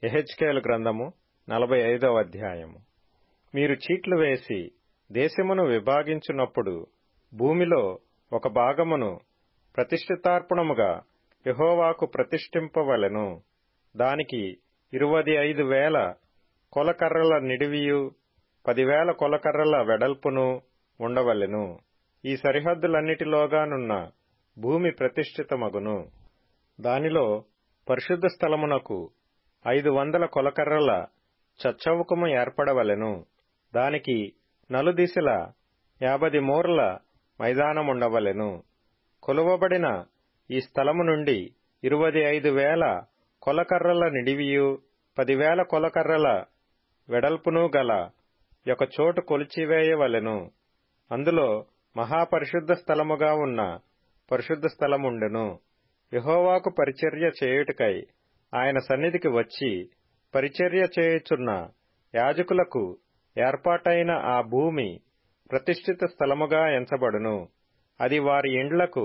యెహెజ్కేలు గ్రంథము 45వ అధ్యాయము. మీరు చీట్లు వేసి దేశమును విభాగించున్నప్పుడు భూమిలో ఒక భాగమును ప్రతిష్ఠితార్పణముగా యెహోవాకు ప్రతిష్ఠింపవలెను. దానికి 25,000 కొలకర్రల నిడివియు 10,000 కొలకర్రల వెడల్పును ఉండవలెను. ఈ సరిహద్దులన్నిటిలోగానున్న భూమి ప్రతిష్ఠితమగును. దానిలో పరిశుద్ధ స్థలమునకు 500 కొలకర్రల చచ్చౌకము ఏర్పడవలెను. దానికి నలుదిశల 50 మూరల మైదానముండవలెను. కొలువబడిన ఈ స్థలము నుండి 25,000 కొలకర్రల నిడివియు 10,000 కొలకర్రల వెడల్పును గల ఒక చోటు కొలిచివేయవలెను. అందులో మహాపరిశుద్ధ స్థలముగా ఉన్న పరిశుద్ధ స్థలముండెను. యెహోవాకు పరిచర్య చేయుటకై ఆయన సన్నిధికి వచ్చి పరిచర్య చేయుచున్న యాజకులకు ఏర్పాటైన ఆ భూమి ప్రతిష్ఠిత స్థలముగా ఎంచబడును. అది వారి ఇండ్లకు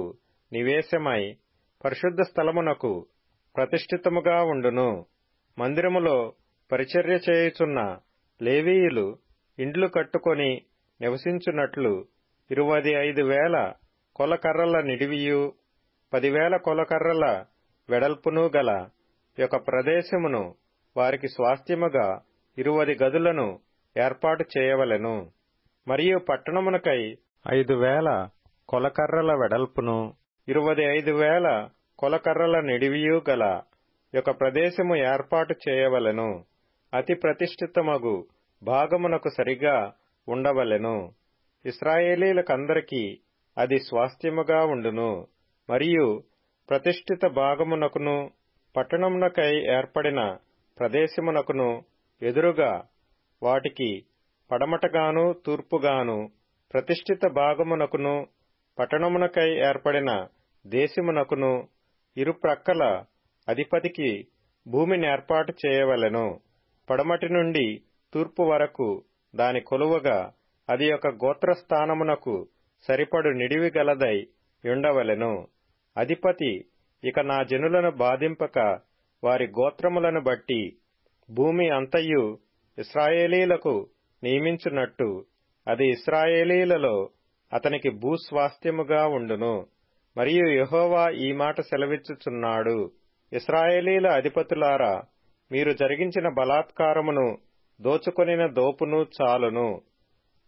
నివేశమై పరిశుద్ధ స్థలమునకు ప్రతిష్ఠితముగా ఉండును. మందిరములో పరిచర్య చేయుచున్న లేవీయులు ఇండ్లు కట్టుకొని నివసించున్నట్లు 25,000 కొలకర్రల నిడివియు 10,000 కొలకర్రల వెడల్పును గల ఒక ప్రదేశమును వారికి స్వాస్థ్యముగా 20 గదులను ఏర్పాటు చేయవలెను. మరియు పట్టణమునకై 5,000 కొలకర్రల వెడల్పును 25,000 కొలకర్రల నిడివియు గల ఒక ప్రదేశము ఏర్పాటు చేయవలెను. అతి ప్రతిష్ఠితమగు భాగమునకు సరిగా ఉండవలెను. ఇశ్రాయేలీలకందరికీ అది స్వాస్థ్యముగా ఉండును. మరియు ప్రతిష్ఠిత భాగమునకును పట్టణమునకై ఏర్పడిన ప్రదేశమునకును ఎదురుగా వాటికి పడమటగాను తూర్పుగాను ప్రతిష్ఠిత భాగమునకును పట్టణమునకై ఏర్పడిన దేశమునకును ఇరుప్రక్కల అధిపతికి భూమిని ఏర్పాటు చేయవలెను. పడమటి నుండి తూర్పు వరకు దాని కొలువగా అది ఒక గోత్రస్థానమునకు సరిపడు నిడివి గలదై ఉండవలెను. అధిపతి ఇక నా జనులను బాధింపక వారి గోత్రములను బట్టి భూమి అంతయు ఇశ్రాయేలీలకు నియమించున్నట్టు అది ఇశ్రాయేలీలలో అతనికి భూస్వాస్థ్యముగా ఉండును. మరియు యెహోవా ఈ మాట సెలవిచ్చుచున్నాడు: ఇశ్రాయేలీల అధిపతులారా, మీరు జరిగించిన బలాత్కారమును దోచుకొనిన దోపును చాలును.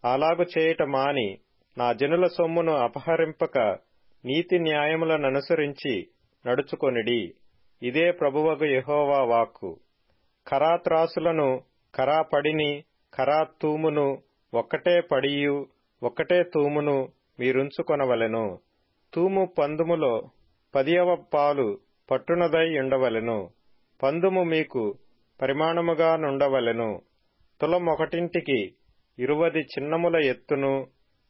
అలాగు చేయుట మాని నా జనుల సొమ్మును అపహరింపక నీతి న్యాయములననుసరించి నడుచుకొనిడి. ఇదే ప్రభువగు యెహోవా వాక్కు. ఖరా త్రాసులను, ఖరా పడిని, ఖరా తూమును, ఒక్కటే పడియు ఒక్కటే తూమును మీరుంచుకొనవలెను. తూము పందుములో 10వ పాలు పట్టునదై ఉండవలెను. పందుము మీకు పరిమాణముగా నుండవలెను. తులం ఒకటింటికి 20 చిన్నముల ఎత్తును,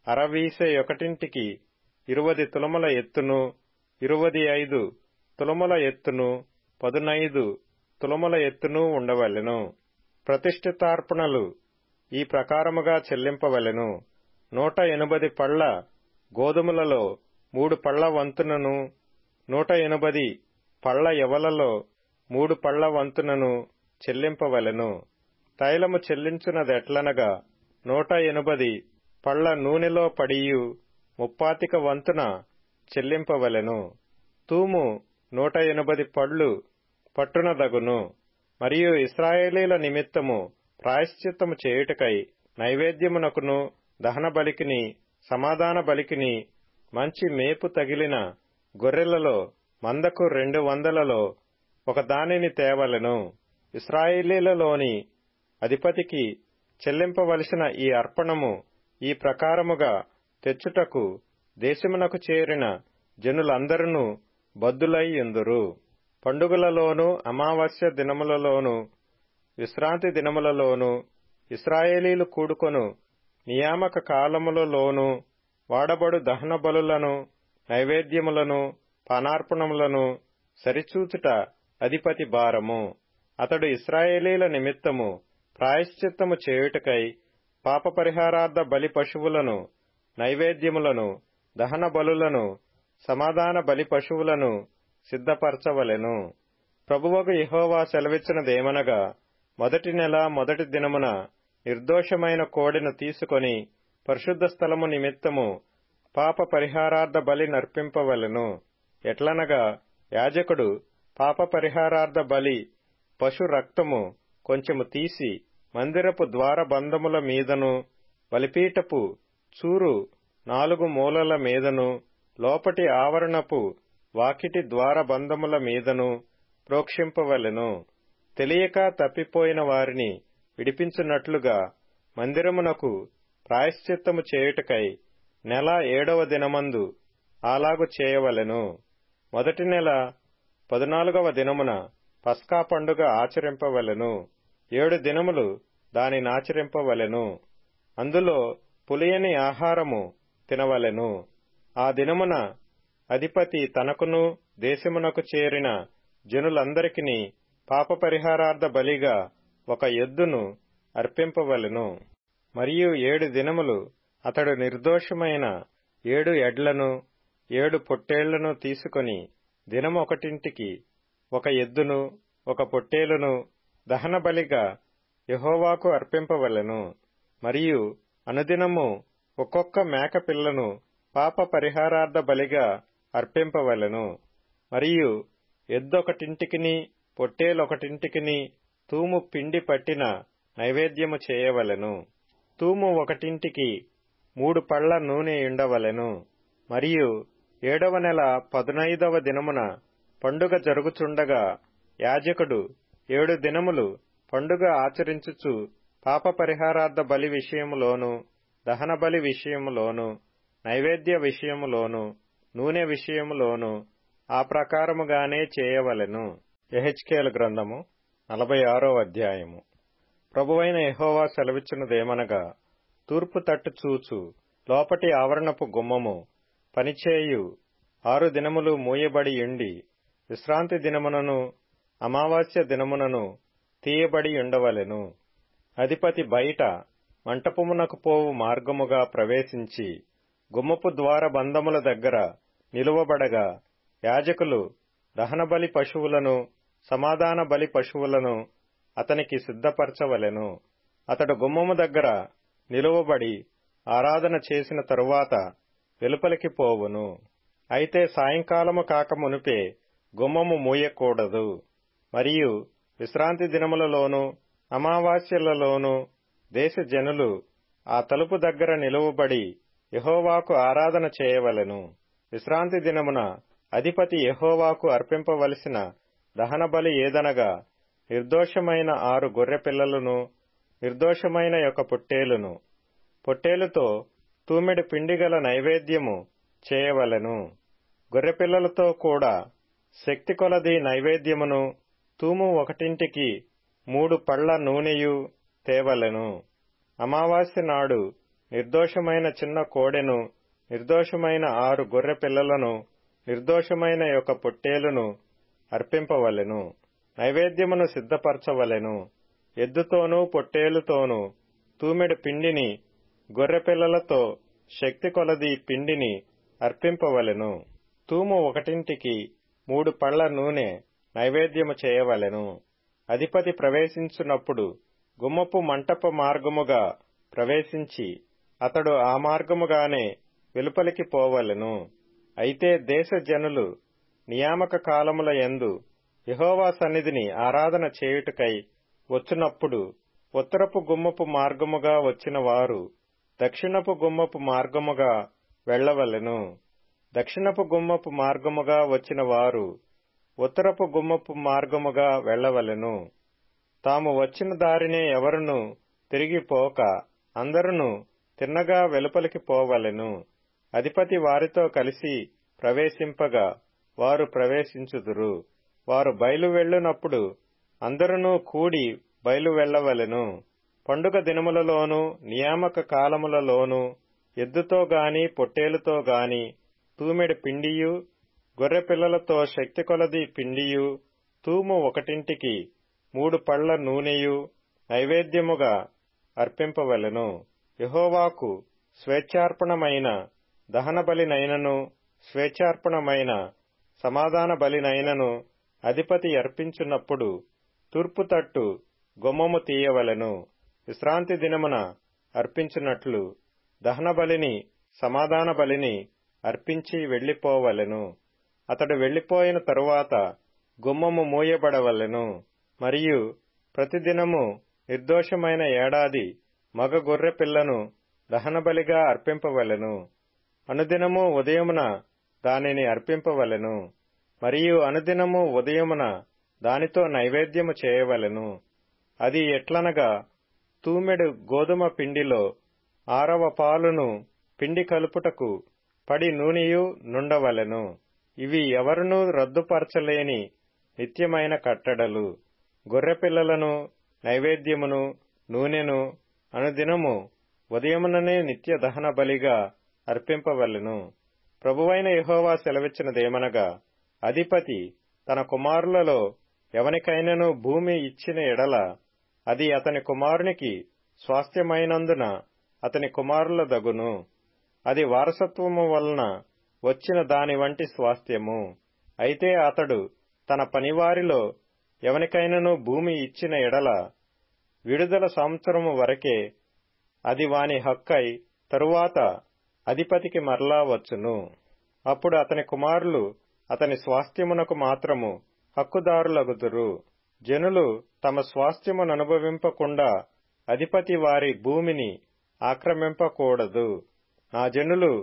అరవీసె ఒకటింటికి 20 తులముల ఎత్తును, 25 తులముల ఎత్తును, 15 తులముల ఎత్తును ఉండవలెను. ప్రతిష్ఠితార్పణలు ఈ ప్రకారముగా చెల్లింపవలెను. 180 పళ్ల గోధుమలలో 3 పళ్ల వంతునను, 180 పళ్ల యవలలో 3 పళ్ల వంతునను చెల్లింపవలెను. తైలము చెల్లించునదెట్లనగా 180 పళ్ల నూనెలో పడియు 30 వంతున చెల్లింపవలెను. తూము 180 పళ్లు పట్టునదగును. మరియు ఇశ్రాయేలీల నిమిత్తము ప్రాయశ్చిత్తము చేయుటకై నైవేద్యమునకును దహన బలికిని సమాధాన బలికిని మంచి మేపు తగిలిన గొర్రెలలో మందకు 200లలో ఒక దానిని తేవలెను. ఇశ్రాయేలీలలోని అధిపతికి చెల్లింపవలసిన ఈ అర్పణము ఈ ప్రకారముగా తెచ్చుటకు దేశమునకు చేరిన జనులందరూ బద్ధులై యుందురు. పండుగలలోను, అమావాస్య దినములలోను, విశ్రాంతి దినములలోను, ఇశ్రాయేలీలు కూడుకొను నియామక కాలములలోను వాడబడు దహన బలులను, నైవేద్యములను, పానార్పణములను సరిచూచుట అధిపతి భారము. అతడు ఇశ్రాయేలీల నిమిత్తము ప్రాయశ్చిత్తము చేయుటకై పాప పరిహారార్థ బలి పశువులను, నైవేద్యములను, దహన బలులను, సమాధాన బలి పశువులను సిద్ధపరచవలెను. ప్రభువగు యెహోవా సెలవిచ్చినదేమనగా, మొదటి నెల మొదటి దినమున నిర్దోషమైన కోడెను తీసుకొని పరిశుద్ధ స్థలము నిమిత్తము పాప పరిహారార్థ బలి నర్పింపవలెను. ఎట్లనగా, యాజకుడు పాప పరిహారార్థ బలి పశు రక్తము కొంచెము తీసి మందిరపు ద్వారబంధముల మీదను బలిపీఠపు చూరు 4 మూలల మీదను లోపటి ఆవరణపు వాకిటి ద్వారబంధముల మీదను ప్రోక్షింపవలెను. తెలియక తప్పిపోయిన వారిని విడిపించున్నట్లుగా మందిరమునకు ప్రాయశ్చిత్తము చేయుటకై నెల 7వ దినమందు అలాగు చేయవలెను. మొదటి నెల 14వ దినమున పస్కా పండుగ ఆచరింపవలెను. 7 దినములు దానినాచరింపవలెను. అందులో పులియని ఆహారము తినవలెను. ఆ దినమున అధిపతి తనకును దేశమునకు చేరిన జనులందరికిని పాపపరిహారార్థ బలిగా ఒక ఎద్దును అర్పింపవలెను. మరియు 7 దినములు అతడు నిర్దోషమైన 7 ఎడ్లను 7 పొట్టేళ్లను తీసుకొని దినమొకటింటికి ఒక ఎద్దును ఒక పొట్టేలును దహనబలిగా యెహోవాకు అర్పింపవలెను. మరియు అనుదినము ఒక్కొక్క మేకపిల్లను పాప పరిహారార్థ బలిగా అర్పింపవలెను. మరియు ఎద్దొకటింటికిని పొట్టేలొకటింటికిని తూము పిండి పట్టిన నైవేద్యము చేయవలెను. తూము ఒకటింటికి 3 పళ్ల నూనె ఉండవలెను. మరియు 7వ నెల 15వ దినమున పండుగ జరుగుచుండగా యాజకుడు 7 దినములు పండుగ ఆచరించుచు పాప పరిహారార్థ బలి విషయములోను దహనబలి విషయములోను నైవేద్య విషయములోను నూనె విషయములోను ఆ ప్రకారముగానే చేయవలెను. యెహెజ్కేలు గ్రంథము 46వ అధ్యాయము. ప్రభువైన యెహోవా సెలవిచ్చినదేమనగా, తూర్పు తట్టు చూచు లోపటి ఆవరణపు గుమ్మము పనిచేయు 6 దినములు మూయబడి యుండి విశ్రాంతి దినమునను అమావాస్య దినమునను తీయబడి ఉండవలెను. అధిపతి బయట మంటపమునకు పోవు మార్గముగా ప్రవేశించి గుమ్మపు ద్వార బంధముల దగ్గర నిలువబడగా యాజకులు దహనబలి పశువులను సమాధాన బలి పశువులను అతనికి సిద్ధపరచవలెను. అతడు గుమ్మము దగ్గర నిలువబడి ఆరాధన చేసిన తరువాత వెలుపలికి పోవును. అయితే సాయంకాలము కాక మునుపే గుమ్మము మూయకూడదు. మరియు విశ్రాంతి దినములలోను అమావాస్యలలోను దేశ జనులు ఆ తలుపు దగ్గర నిలువబడి యెహోవాకు ఆరాధన చేయవలెను. విశ్రాంతి దినమున అధిపతి యెహోవాకు అర్పింపవలసిన దహనబలి ఏదనగా, నిర్దోషమైన 6 గొర్రెపిల్లలను నిర్దోషమైన 1 పొట్టేలును. పొట్టేలుతో తూమెడు పిండిగల నైవేద్యము చేయవలెను. గొర్రెపిల్లలతో కూడా శక్తి కొలది నైవేద్యమును తూము ఒకటింటికి 3 పళ్ల నూనెయు తేవలెను. అమావాస్య నాడు నిర్దోషమైన చిన్న కోడెను నిర్దోషమైన 6 గొర్రెపిల్లలను నిర్దోషమైన 1 పొట్టేలును అర్పింపవలెను. నైవేద్యమును సిద్ధపరచవలెను. ఎద్దుతోనూ పొట్టేలుతోనూ తూమెడు పిండిని గొర్రెపిల్లలతో శక్తి కొలది పిండిని అర్పింపవలెను. తూము ఒకటింటికి 3 పళ్ల నూనె నైవేద్యము చేయవలెను. అధిపతి ప్రవేశించున్నప్పుడు గుమ్మపు మంటప మార్గముగా ప్రవేశించి అతడు ఆ మార్గముగానే వెలుపలికి పోవలెను. అయితే దేశ జనులు నియామక కాలముల యందు యెహోవా సన్నిధిని ఆరాధన చేయుటకై వచ్చునప్పుడు ఉత్తరపు గుమ్మపు మార్గముగా వచ్చిన వారు దక్షిణపు గుమ్మపు మార్గముగా వెళ్లవలెను. దక్షిణపు గుమ్మపు మార్గముగా వచ్చిన వారు ఉత్తరపు గుమ్మపు మార్గముగా వెళ్లవలెను. తాము వచ్చిన దారినే ఎవరునూ తిరిగిపోక అందరును తిన్నగా వెలుపలికి పోవలెను. అధిపతి వారితో కలిసి ప్రవేశింపగా వారు ప్రవేశించుదురు. వారు బయలు వెళ్ళునప్పుడు అందరునూ కూడి బయలు వెళ్లవలెను. పండుగ దినములలోనూ నియామక కాలములలోనూ ఎద్దుతో గాని పొట్టేలుతో గాని తూమెడు పిండియు గొర్రెపిల్లలతో శక్తి కొలది పిండియు తూము ఒకటింటికి 3 పళ్ల నూనెయు నైవేద్యముగా అర్పింపవలెను. యెహోవాకు స్వేచ్ఛార్పణమైన దహన బలినైనను స్వేచ్ఛార్పణమైన సమాధాన బలినైనను అధిపతి అర్పించున్నప్పుడు తూర్పు తట్టు గుమ్మము తీయవలెను. విశ్రాంతి దినమున అర్పించున్నట్లు దహన బలిని సమాధాన బలిని అర్పించి వెళ్లిపోవలెను. అతడు వెళ్లిపోయిన తరువాత గుమ్మము మూయబడవలెను. మరియు ప్రతిదినము నిర్దోషమైన ఏడాది మగ గొర్రె పిల్లను దహనబలిగా అర్పింపవలెను. అనుదినము ఉదయమున దానిని అర్పింపవలెను. మరియు అనుదినము ఉదయమున దానితో నైవేద్యము చేయవలెను. అది ఎట్లనగా తూమెడు గోధుమ పిండిలో 6వ పాలును పిండి కలుపుటకు పడి నూనెయు నుండవలెను. ఇవి ఎవరునూ రద్దుపరచలేని నిత్యమైన కట్టడలు. గొర్రెపిల్లలను నైవేద్యమును నూనెను అనుదినము ఉదయముననే నిత్య దహన బలిగా అర్పింపవలెను. ప్రభువైన యెహోవా సెలవిచ్చినదేమనగా, అధిపతి తన కుమారులలో ఎవనికైనను భూమి ఇచ్చిన ఎడల అది అతని కుమారునికి స్వాస్థ్యమైనందున అతని కుమారుల దగును. అది వారసత్వము వలన వచ్చిన దాని వంటి స్వాస్థ్యము. అయితే అతడు తన పనివారిలో ఎవనికైనను భూమి ఇచ్చిన ఎడల విడుదల సంవత్సరము వరకే అది వాని హక్కై తరువాత అధిపతికి మరలా వచ్చును. అప్పుడు అతని కుమారులు అతని స్వాస్థ్యమునకు మాత్రము హక్కుదారులగుదురు. జనులు తమ స్వాస్థ్యముననుభవింపకుండా అధిపతి వారి భూమిని ఆక్రమింపకూడదు. నా జనులు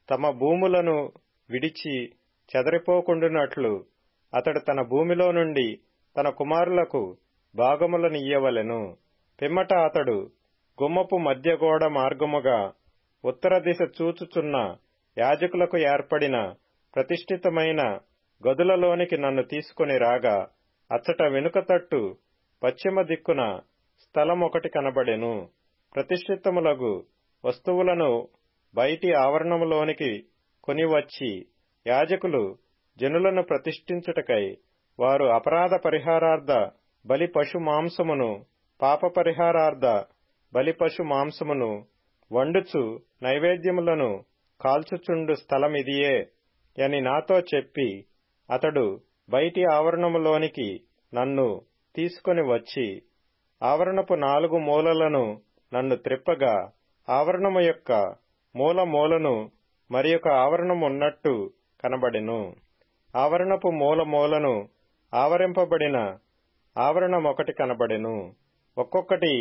తమ భూములను విడిచి చెదరిపోకుండునట్లు అతడు తన భూమిలో నుండి తన కుమారులకు భాగములనియ్యవలెను. పిమ్మట అతడు గుమ్మపు మధ్యగోడ మార్గముగా ఉత్తర దిశ చూచుచున్న యాజకులకు ఏర్పడిన ప్రతిష్ఠితమైన గదులలోనికి నన్ను తీసుకుని రాగా, అచ్చట వెనుక తట్టు పశ్చిమ దిక్కున స్థలమొకటి కనబడెను. ప్రతిష్ఠితములగు వస్తువులను బయటి ఆవరణములోనికి కొనివచ్చి యాజకులు జనులను ప్రతిష్ఠించుటకై వారు అపరాధ పరిహారార్థ బలి పశు మాంసమును పాప పరిహారార్థ బలి పశు మాంసమును వండుచు నైవేద్యములను కాల్చుచుండు స్థలమిదియే అని నాతో చెప్పి, అతడు బయటి ఆవరణములోనికి నన్ను తీసుకొని వచ్చి ఆవరణపు 4 మూలలను నన్ను త్రిప్పగా, ఆవరణము యొక్క మూలను మరియొక ఆవరణమున్నట్టు కనబడెను. ఆవరణపు మూలను ఆవరింపబడిన ఆవరణమొకటి కనబడెను. ఒక్కొక్కటి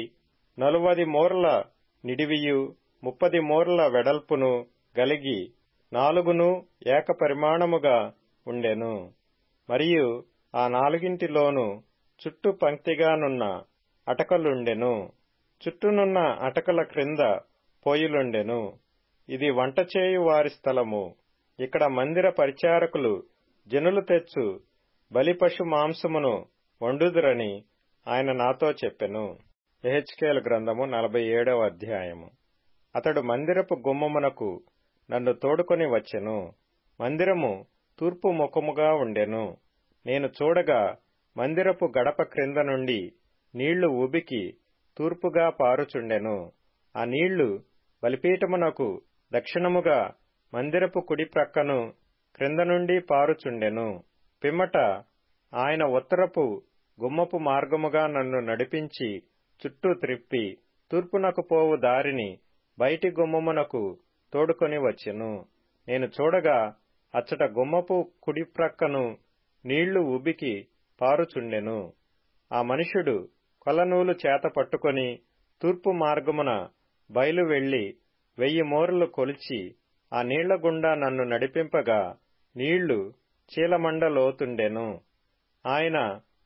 40 మూరల నిడివియు 30 మూరల వెడల్పును గలిగి 4 ఏక పరిమాణముగా ఉండెను. మరియు ఆ 4 చుట్టూ పంక్తిగానున్న అటకలుండెను. చుట్టూనున్న అటకల క్రింద పోయిలుండెను. ఇది వంట చేయు వారి స్థలము. ఇక్కడ మందిర పరిచారకులు జనులు తెచ్చు బలిపశు మాంసమును వండుదురని ఆయన నాతో చెప్పెను. యెహెజ్కేలు గ్రంథము 47వ అధ్యాయము. అతడు మందిరపు గుమ్మమునకు నన్ను తోడుకొని వచ్చెను. మందిరము తూర్పు ముఖముగా ఉండెను. నేను చూడగా మందిరపు గడప క్రింద నుండి నీళ్లు ఉబికి తూర్పుగా పారుచుండెను. ఆ నీళ్లు బలిపీఠమునకు దక్షిణముగా మందిరపు కుడి ప్రక్కను క్రింద నుండి పారుచుండెను. పిమ్మట ఆయన ఉత్తరపు గుమ్మపు మార్గముగా నన్ను నడిపించి చుట్టూ త్రిప్పి తూర్పునకు పోవు దారిని బయటి గుమ్మమునకు తోడుకొని వచ్చెను. నేను చూడగా అచ్చట గుమ్మపు కుడి ప్రక్కను నీళ్లు ఉబికి పారుచుండెను. ఆ మనుష్యుడు కొలనూలు చేత పట్టుకొని తూర్పు మార్గమున బయలు వెళ్లి 1000 మూరలు కొలిచి ఆ నీళ్ల గుండా నన్ను నడిపింపగా నీళ్లు చీలమండ లోతుండెను. ఆయన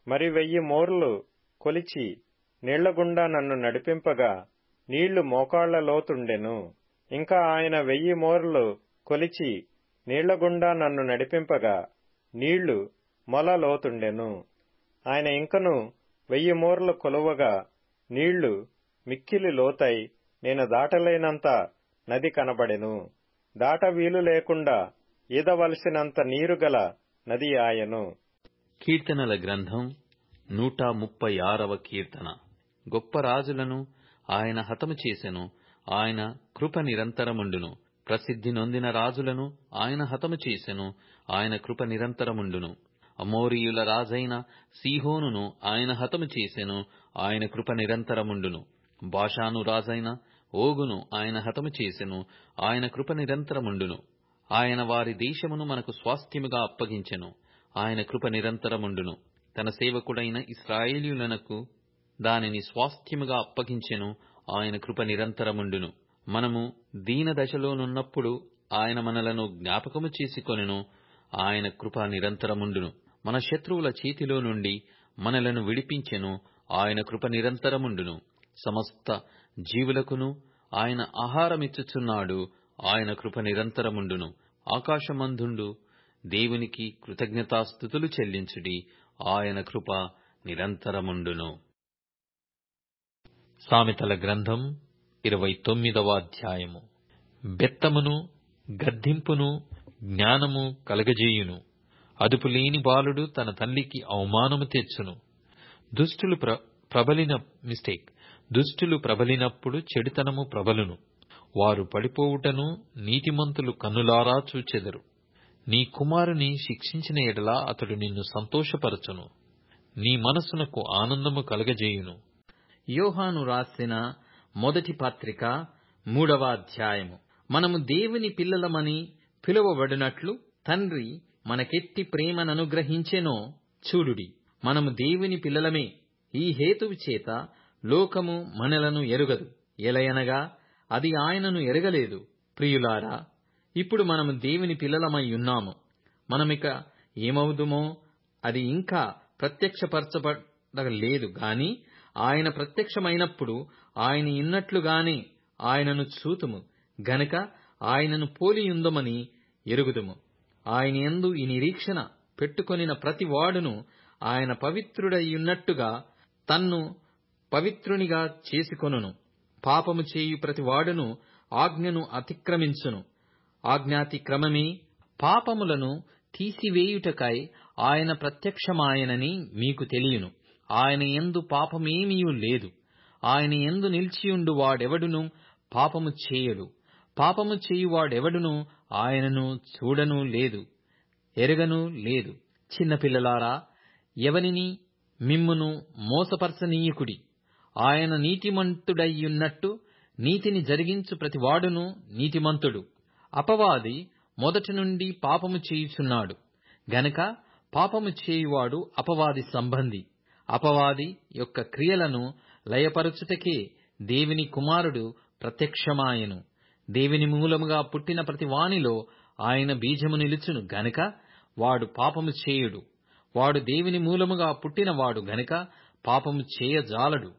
మరి 1000 మూరలు కొలిచి నీళ్లగుండా నన్ను నడిపింపగా నీళ్లు మోకాళ్ల లోతుండెను. ఇంకా ఆయన 1000 మూరలు కొలిచి నీళ్లగుండా నన్ను నడిపింపగా నీళ్లు మొల లోతుండెను. ఆయన ఇంకను 1000 మూరలు కొలువగా నీళ్లు మిక్కిలి లోతై నేను దాటలేనంత నది కనబడెను. దాట వీలు లేకుండా ఈదవలసినంత నీరుగల నది ఆయను. కీర్తనల గ్రంథం 136వ కీర్తన. గొప్ప రాజులను ఆయన హతము చేసెను, ఆయన కృప నిరంతరముండును. ప్రసిద్ధి నొందిన రాజులను ఆయన హతము చేసెను, ఆయన కృప నిరంతరముండును. అమోరీయుల రాజైన సీహోనును ఆయన హతము చేసెను, ఆయన కృప నిరంతరముండును. బాషాను రాజైన ఓగును ఆయన హతము చేసెను, ఆయన కృప నిరంతరముండును. ఆయన వారి దేశమును మనకు స్వాస్థ్యముగా అప్పగించెను, ఆయన కృప నిరంతరముండును. తన సేవకుడైన ఇశ్రాయేలీయులకు దానిని స్వాస్థ్యముగా అప్పగించెను, ఆయన కృప నిరంతరముండును. మనము దీన దశలోనున్నప్పుడు ఆయన మనలను జ్ఞాపకము చేసుకొనెను, ఆయన కృప నిరంతరముండును. మన శత్రువుల చేతిలో నుండి మనలను విడిపించెను, ఆయన కృప నిరంతరముండును. సమస్త జీవులకును ఆయన ఆహారమిచ్చుచున్నాడు, ఆయన కృప నిరంతరముండును. ఆకాశమందుండు దేవునికి కృతజ్ఞతాస్తుతులు చెల్లించుడి, ఆయన కృప నిరంతరముండును. సామెతల గ్రంథం 29వ అధ్యాయము. బెత్తమును గద్దింపును జ్ఞానము కలగజేయును. అదుపులేని బాలుడు తన తల్లికి అవమానము తెచ్చును. దుష్టులు ప్రబలినప్పుడు చెడుతనము ప్రబలును. వారు పడిపోవుటను నీతిమంతులు కన్నులారా చూచెదరు. నీ కుమారుని శిక్షించిన ఎడల అతడు నిన్ను సంతోషపరచును, నీ మనస్సునకు ఆనందము కలగజేయును. యోహాను రాసిన మొదటి పత్రిక 3వ అధ్యాయము. మనము దేవుని పిల్లలమని పిలువబడినట్లు తండ్రి మనకెట్టి ప్రేమననుగ్రహించెనో చూడుడి. మనము దేవుని పిల్లలమే. ఈ హేతువు చేత లోకము మనలను ఎరుగదు, ఎలయనగా అది ఆయనను ఎరగలేదు. ప్రియులారా, ఇప్పుడు మనము దేవుని పిల్లలమై ఉన్నాము. మనమిక ఏమవుదుమో అది ఇంకా ప్రత్యక్షపరచబడలేదు గాని ఆయన ప్రత్యక్షమైనప్పుడు ఆయన ఉన్నట్లుగానే ఆయనను చూతుము గనక ఆయనను పోలియుందమని ఎరుగుదుము. ఆయన యందు ఈ నిరీక్షణ పెట్టుకొనిన ప్రతి వాడును ఆయన పవిత్రుడయ్యున్నట్టుగా తన్ను పవిత్రునిగా చేసుకొనును. పాపము చేయు ప్రతి వాడును ఆజ్ఞను అతిక్రమించును. ఆజ్ఞాతిక్రమమే పాపములను తీసివేయుటకై ఆయన ప్రత్యక్షమాయనని మీకు తెలియను. ఆయన యందు పాపమేమీయూ లేదు. ఆయన యందు నిలిచియుండు వాడెవడును పాపము చేయడు. పాపము చేయువాడెవడును ఆయనను చూడను లేదు, ఎరగను లేదు. చిన్నపిల్లలారా, ఎవనిని మిమ్మును మోసపరచనీయకుడి. ఆయన నీతిమంతుడయ్యున్నట్టు నీతిని జరిగించు ప్రతివాడును నీతిమంతుడు. అపవాది మొదటి నుండి పాపము చేయుచున్నాడు గనక పాపము చేయువాడు అపవాది సంబంధి. అపవాది యొక్క క్రియలను లయపరచుటకే దేవుని కుమారుడు ప్రత్యక్షమాయెను. దేవుని మూలముగా పుట్టిన ప్రతి వానిలో ఆయన బీజము నిలుచును గనక వాడు పాపము చేయుడు. వాడు దేవుని మూలముగా పుట్టినవాడు గనక పాపము చేయజాలడు.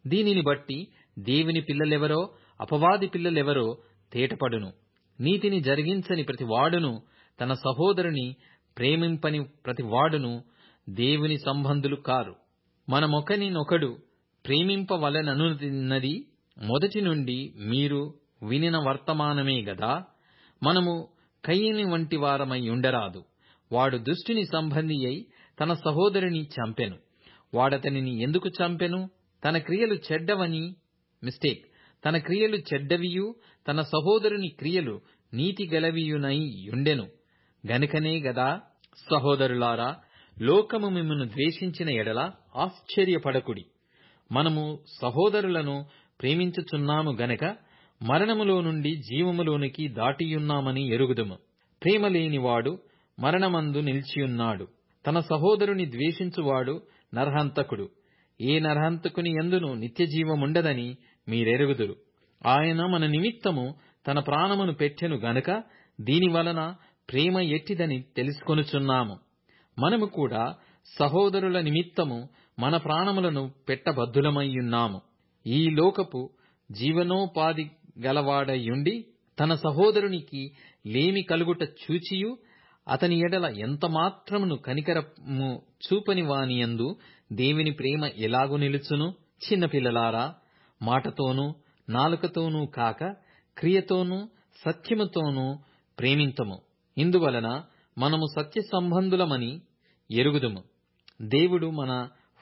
దీనిని బట్టి దేవుని పిల్లలెవరో అపవాది పిల్లలెవరో తేటపడును. నీతిని జరిగించని ప్రతి వాడును, తన సహోదరుని ప్రేమింపని ప్రతి వాడును దేవుని సంబంధులు కారు. మనమొకనినొకడు ప్రేమింపవలెననున్నది మొదటి నుండి మీరు వినిన వర్తమానమే గదా. మనము కయీను వంటి వారమై ఉండరాదు. వాడు దుష్టుని సంబంధి అయి తన సహోదరుని చంపెను. వాడతనిని ఎందుకు చంపెను? తన క్రియలు చెడ్డవియు తన సహోదరుని క్రియలు నీతి గలవియునై యుండెను గనుకనే గదా. సహోదరులారా, లోకము మిమ్మును ద్వేషించిన ఎడల ఆశ్చర్యపడకుడి. మనము సహోదరులను ప్రేమించుచున్నాము గనక మరణములో నుండి జీవములోనికి దాటియున్నామని ఎరుగుదుము. ప్రేమ లేనివాడు మరణమందు నిలిచియున్నాడు. తన సహోదరుని ద్వేషించువాడు నరహంతకుడు. ఏ నరహంతకుని యందును నిత్యజీవముండదని మీరెరుగుదురు. ఆయన మన నిమిత్తము తన ప్రాణమును పెట్టెను గనక దీనివలన ప్రేమ ఎట్టిదని తెలుసుకొనుచున్నాము. మనము కూడా సహోదరుల నిమిత్తము మన ప్రాణములను పెట్టబద్ధులమయ్యున్నాము. ఈ లోకపు జీవనోపాధి గలవాడయుండి తన సహోదరునికి లేమి కలుగుట చూచియు అతని ఎడల ఎంత మాత్రమును కనికరము చూపని వానియందు దేవుని ప్రేమ ఎలాగు నిలుచును? చిన్నపిల్లలారా, మాటతోనూ నాలుకతోనూ కాక క్రియతోనూ సత్యముతోనూ ప్రేమింతము. ఇందువలన మనము సత్య సంబంధులమని ఎరుగుదుము. దేవుడు మన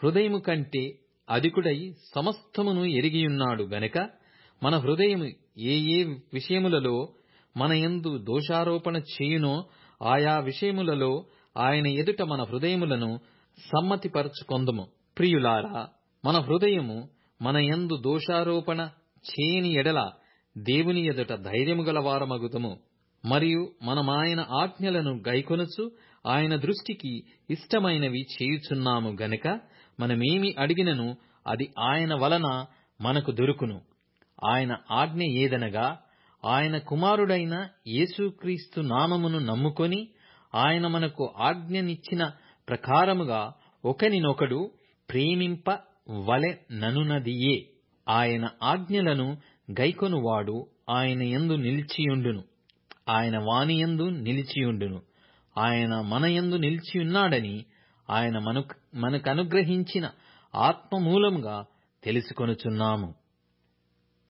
హృదయము కంటే అధికుడై సమస్తమును ఎరిగియున్నాడు గనక మన హృదయము ఏ ఏ విషయములలో మన యందు దోషారోపణ చేయునో ఆయా విషయములలో ఆయన ఎదుట మన హృదయములను సమ్మతిపరచుకొందుము. ప్రియులారా, మన హృదయము మన యందు దోషారోపణ చేయని ఎడల దేవుని ఎదుట ధైర్యము గలవారమగుదుము. మరియు మనమాయన ఆజ్ఞలను గైకొనుచు ఆయన దృష్టికి ఇష్టమైనవి చేయుచున్నాము గనుక మనమేమి అడిగినను అది ఆయన వలన మనకు దొరుకును. ఆయన ఆజ్ఞ ఏదనగా, ఆయన కుమారుడైన యేసుక్రీస్తు నామమును నమ్ముకొని ఆయన మనకు ఆజ్ఞనిచ్చిన ప్రకారముగా ఒకనినొకడు ప్రేమింప వలెననున్నదియే. ఆయన ఆజ్ఞలను గైకొనువాడు ఆయన యందు నిలిచియుండును, ఆయన వానియందు నిలిచియుండును. ఆయన మన యందు నిలిచియున్నాడని ఆయన మనకనుగ్రహించిన ఆత్మ మూలముగా తెలుసుకొనుచున్నాము.